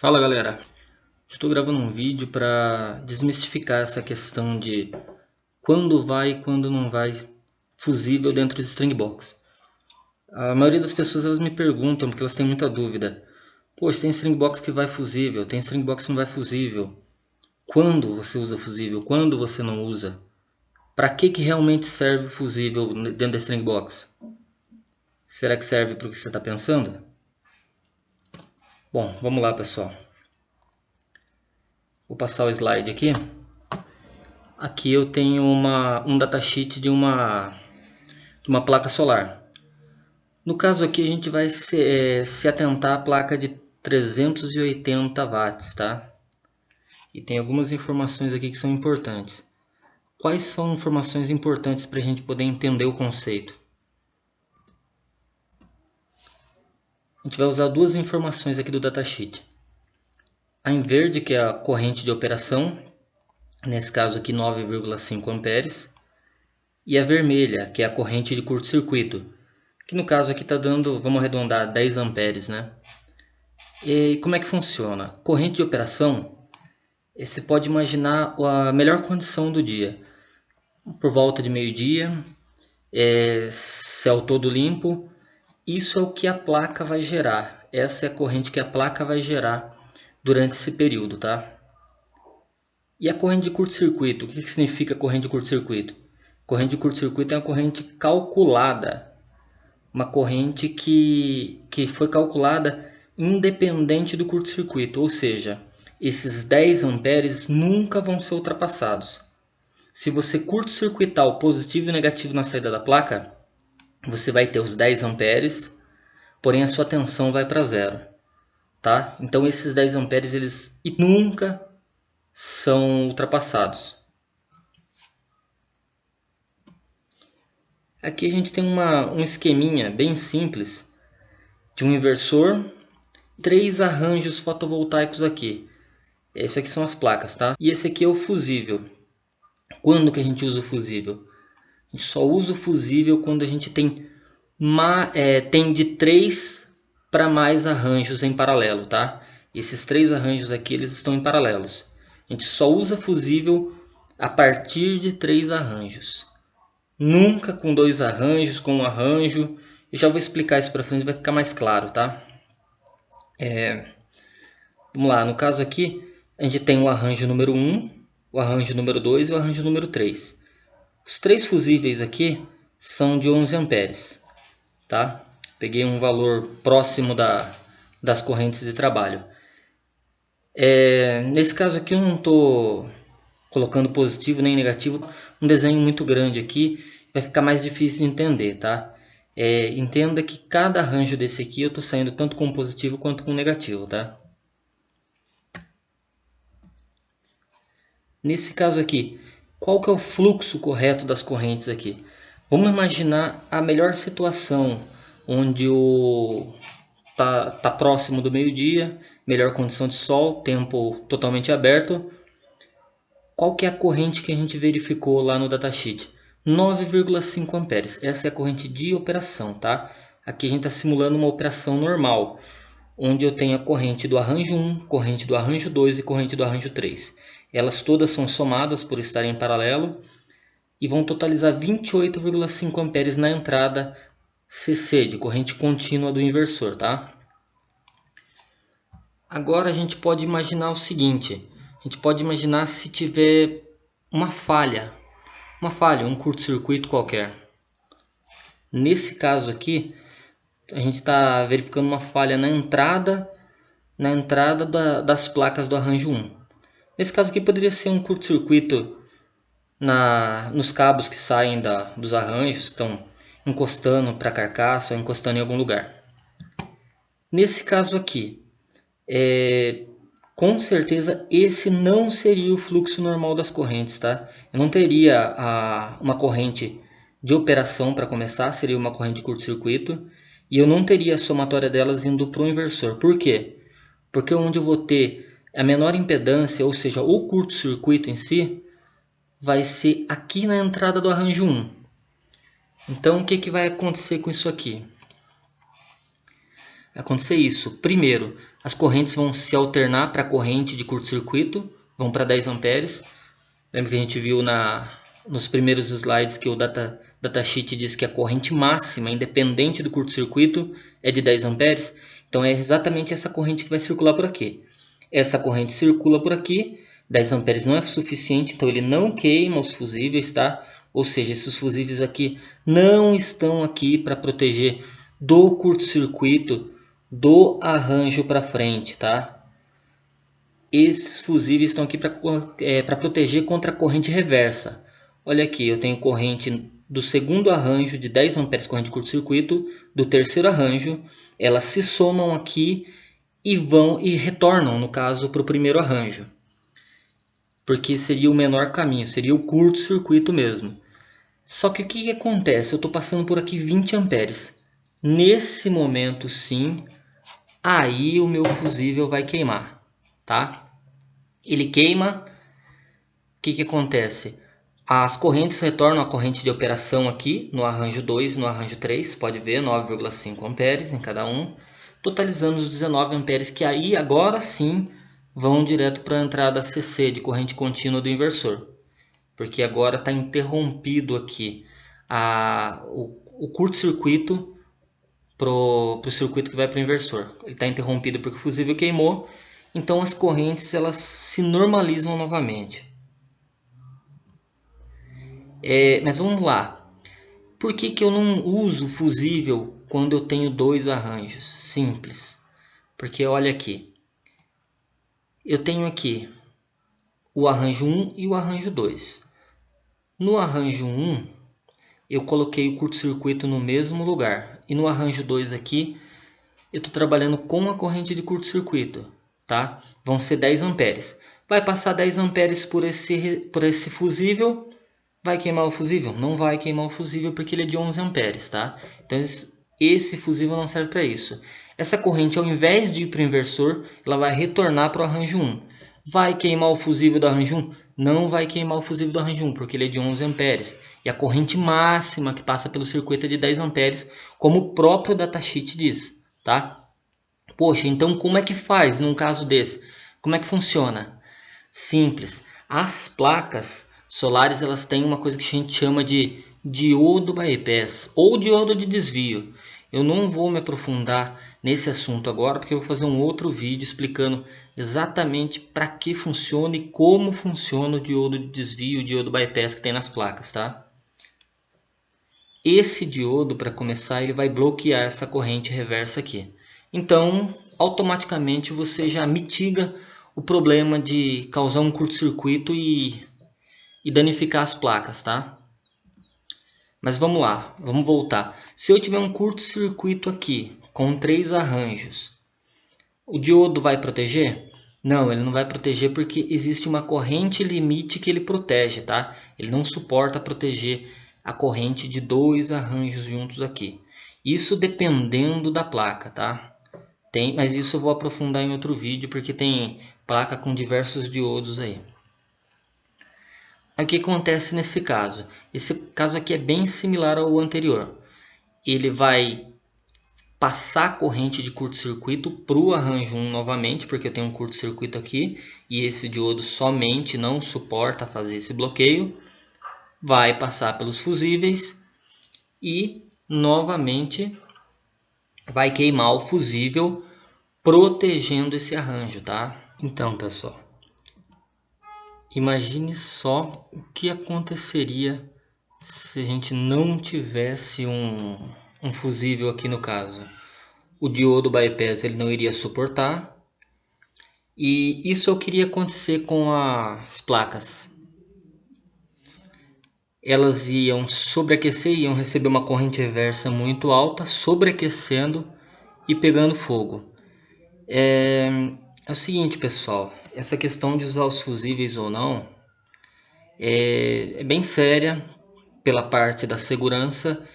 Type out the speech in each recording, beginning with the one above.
Fala galera, estou gravando um vídeo para desmistificar essa questão de quando vai e quando não vai fusível dentro de Stringbox. A maioria das pessoas elas me perguntam porque elas têm muita dúvida. Poxa, tem Stringbox que vai fusível, tem Stringbox que não vai fusível. Quando você usa fusível, quando você não usa? Para que realmente serve o fusível dentro da Stringbox? Será que serve para o que você está pensando? Bom, vamos lá pessoal. Vou passar o slide aqui. Aqui eu tenho um datasheet de uma placa solar. No caso aqui a gente vai se atentar à placa de 380 watts, tá? E tem algumas informações aqui que são importantes. Quais são informações importantes para a gente poder entender o conceito? A gente vai usar duas informações aqui do datasheet. A em verde, que é a corrente de operação, nesse caso aqui 9,5 amperes. E a vermelha, que é a corrente de curto-circuito, que no caso aqui está dando, vamos arredondar, 10 amperes, né? E como é que funciona? Corrente de operação, você pode imaginar a melhor condição do dia. Por volta de meio-dia, céu todo limpo, isso é o que a placa vai gerar. Essa é a corrente que a placa vai gerar durante esse período, tá? E a corrente de curto-circuito, o que significa corrente de curto-circuito? Corrente de curto-circuito é uma corrente calculada. Uma corrente que foi calculada independente do curto-circuito, ou seja, esses 10 amperes nunca vão ser ultrapassados. Se você curto-circuitar o positivo e o negativo na saída da placa, você vai ter os 10 amperes, porém a sua tensão vai para zero. Tá? Então esses 10 amperes eles nunca são ultrapassados. Aqui a gente tem um esqueminha bem simples de um inversor, 3 arranjos fotovoltaicos aqui. Esse aqui são as placas, tá? E esse aqui é o fusível. Quando que a gente usa o fusível? A gente só usa o fusível quando a gente tem de 3 para mais arranjos em paralelo, tá? Esses 3 arranjos aqui eles estão em paralelos. A gente só usa fusível a partir de 3 arranjos. Nunca com 2 arranjos, com um arranjo. Eu já vou explicar isso para frente, vai ficar mais claro, tá? Vamos lá, no caso aqui, a gente tem o arranjo número 1, o arranjo número 2 e o arranjo número 3. Os 3 fusíveis aqui são de 11 amperes, tá? Peguei um valor próximo das correntes de trabalho. Nesse caso aqui eu não estou colocando positivo nem negativo, um desenho muito grande aqui, vai ficar mais difícil de entender, tá? Entenda que cada arranjo desse aqui eu estou saindo tanto com positivo quanto com negativo, tá? Nesse caso aqui, qual que é o fluxo correto das correntes aqui? Vamos imaginar a melhor situação, onde tá próximo do meio-dia, melhor condição de sol, tempo totalmente aberto. Qual que é a corrente que a gente verificou lá no datasheet? 9,5 amperes. Essa é a corrente de operação, tá? Aqui a gente está simulando uma operação normal, onde eu tenho a corrente do arranjo 1, corrente do arranjo 2 e corrente do arranjo 3. Elas todas são somadas por estarem em paralelo e vão totalizar 28,5 amperes na entrada CC, de corrente contínua do inversor, tá? Agora a gente pode imaginar o seguinte, a gente pode imaginar se tiver uma falha, um curto-circuito qualquer. Nesse caso aqui, a gente está verificando uma falha na entrada das placas do arranjo 1. Nesse caso aqui poderia ser um curto-circuito nos cabos que saem dos arranjos, que estão encostando para a carcaça ou encostando em algum lugar. Nesse caso aqui, com certeza esse não seria o fluxo normal das correntes, tá? Eu não teria uma corrente de operação para começar, seria uma corrente de curto-circuito, e eu não teria a somatória delas indo para o inversor. Por quê? Porque onde eu vou ter a menor impedância, ou seja, o curto-circuito em si, vai ser aqui na entrada do arranjo 1. Então o que vai acontecer com isso aqui? vai acontecer isso. Primeiro, as correntes vão se alternar para a corrente de curto-circuito, vão para 10 amperes. Lembra que a gente viu nos primeiros slides que o datasheet diz que a corrente máxima, independente do curto-circuito, é de 10 amperes? Então é exatamente essa corrente que vai circular por aqui. Essa corrente circula por aqui, 10 amperes não é suficiente, então ele não queima os fusíveis, tá? Ou seja, esses fusíveis aqui não estão aqui para proteger do curto-circuito do arranjo para frente, tá? Esses fusíveis estão aqui para proteger contra a corrente reversa. Olha aqui, eu tenho corrente do segundo arranjo de 10 amperes, corrente de curto-circuito, do terceiro arranjo, elas se somam aqui e retornam, no caso, para o primeiro arranjo. Porque seria o menor caminho, seria o curto-circuito mesmo. Só que o que acontece? Eu estou passando por aqui 20 amperes. Nesse momento, sim, aí o meu fusível vai queimar, tá? Ele queima, o que acontece? As correntes retornam à corrente de operação aqui, no arranjo 2 e no arranjo 3, pode ver, 9,5 amperes em cada um, totalizando os 19 amperes que aí agora sim vão direto para a entrada CC de corrente contínua do inversor. Porque agora está interrompido aqui o curto-circuito para o circuito que vai para o inversor. Ele está interrompido porque o fusível queimou, então as correntes elas se normalizam novamente. Mas vamos lá. Por que eu não uso fusível quando eu tenho dois arranjos? Simples. Porque olha aqui. Eu tenho aqui o arranjo 1 e o arranjo 2. No arranjo 1, eu coloquei o curto-circuito no mesmo lugar. E no arranjo 2 aqui, eu estou trabalhando com a corrente de curto-circuito. Tá? Vão ser 10 amperes. Vai passar 10 amperes por esse fusível. Vai queimar o fusível? Não vai queimar o fusível porque ele é de 11 amperes, tá? Então esse fusível não serve para isso. Essa corrente, ao invés de ir para o inversor, ela vai retornar para o arranjo 1. Vai queimar o fusível do arranjo 1? Não vai queimar o fusível do arranjo 1 porque ele é de 11 amperes. E a corrente máxima que passa pelo circuito é de 10 amperes, como o próprio datasheet diz, tá? Poxa, então como é que faz num caso desse? Como é que funciona? Simples. As placas solares elas têm uma coisa que a gente chama de diodo bypass ou diodo de desvio. Eu não vou me aprofundar nesse assunto agora porque eu vou fazer um outro vídeo explicando exatamente para que funciona e como funciona o diodo de desvio, o diodo bypass que tem nas placas, tá? Esse diodo, para começar, ele vai bloquear essa corrente reversa aqui. Então, automaticamente você já mitiga o problema de causar um curto-circuito e danificar as placas, tá? Mas vamos lá, vamos voltar. Se eu tiver um curto-circuito aqui com 3 arranjos, o diodo vai proteger? Não, ele não vai proteger porque existe uma corrente limite que ele protege, tá? Ele não suporta proteger a corrente de 2 arranjos juntos aqui. Isso dependendo da placa, tá? Mas isso eu vou aprofundar em outro vídeo porque tem placa com diversos diodos aí. Aí o que acontece nesse caso? Esse caso aqui é bem similar ao anterior. Ele vai passar a corrente de curto-circuito para o arranjo 1 novamente, porque eu tenho um curto-circuito aqui e esse diodo somente não suporta fazer esse bloqueio. Vai passar pelos fusíveis e novamente vai queimar o fusível, protegendo esse arranjo, tá? Então, pessoal, imagine só o que aconteceria se a gente não tivesse um fusível aqui no caso. O diodo bypass ele não iria suportar. E isso eu queria acontecer com as placas. Elas iam sobreaquecer, iam receber uma corrente reversa muito alta, sobreaquecendo e pegando fogo. É o seguinte, pessoal, essa questão de usar os fusíveis ou não é bem séria pela parte da segurança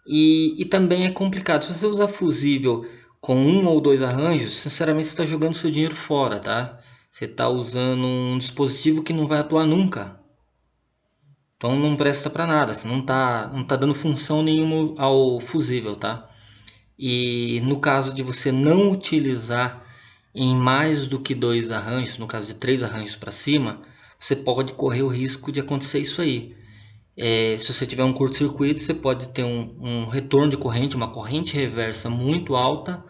e também é complicado. Se você usar fusível com 1 ou 2 arranjos, sinceramente você está jogando seu dinheiro fora, tá? Você está usando um dispositivo que não vai atuar nunca. Então não presta para nada, você não tá dando função nenhuma ao fusível, tá? E no caso de você não utilizar em mais do que 2 arranjos, no caso de 3 arranjos para cima, você pode correr o risco de acontecer isso aí. Se você tiver um curto-circuito, você pode ter um retorno de corrente, uma corrente reversa muito alta,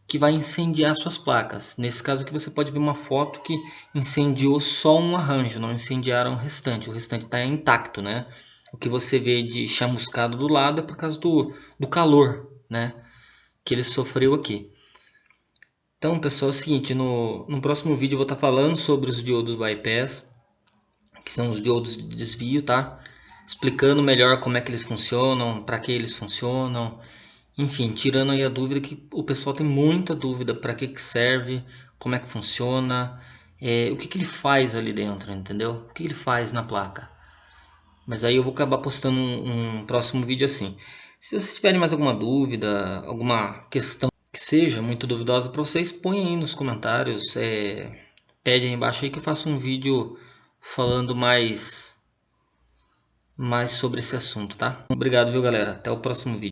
que vai incendiar suas placas. Nesse caso aqui você pode ver uma foto que incendiou só um arranjo, não incendiaram o restante está intacto, né? O que você vê de chamuscado do lado é por causa do calor, né? Que ele sofreu aqui. Então, pessoal, é o seguinte, no próximo vídeo eu vou estar falando sobre os diodos bypass, que são os diodos de desvio, tá? Explicando melhor como é que eles funcionam, para que eles funcionam, enfim, tirando aí a dúvida que o pessoal tem muita dúvida para que serve, como é que funciona, o que ele faz ali dentro, entendeu? O que ele faz na placa. Mas aí eu vou acabar postando um próximo vídeo assim. Se vocês tiverem mais alguma dúvida, alguma questão que seja muito duvidosa para vocês, põem aí nos comentários, pede aí embaixo aí que eu faço um vídeo falando mais sobre esse assunto, tá? Obrigado, viu, galera? Até o próximo vídeo.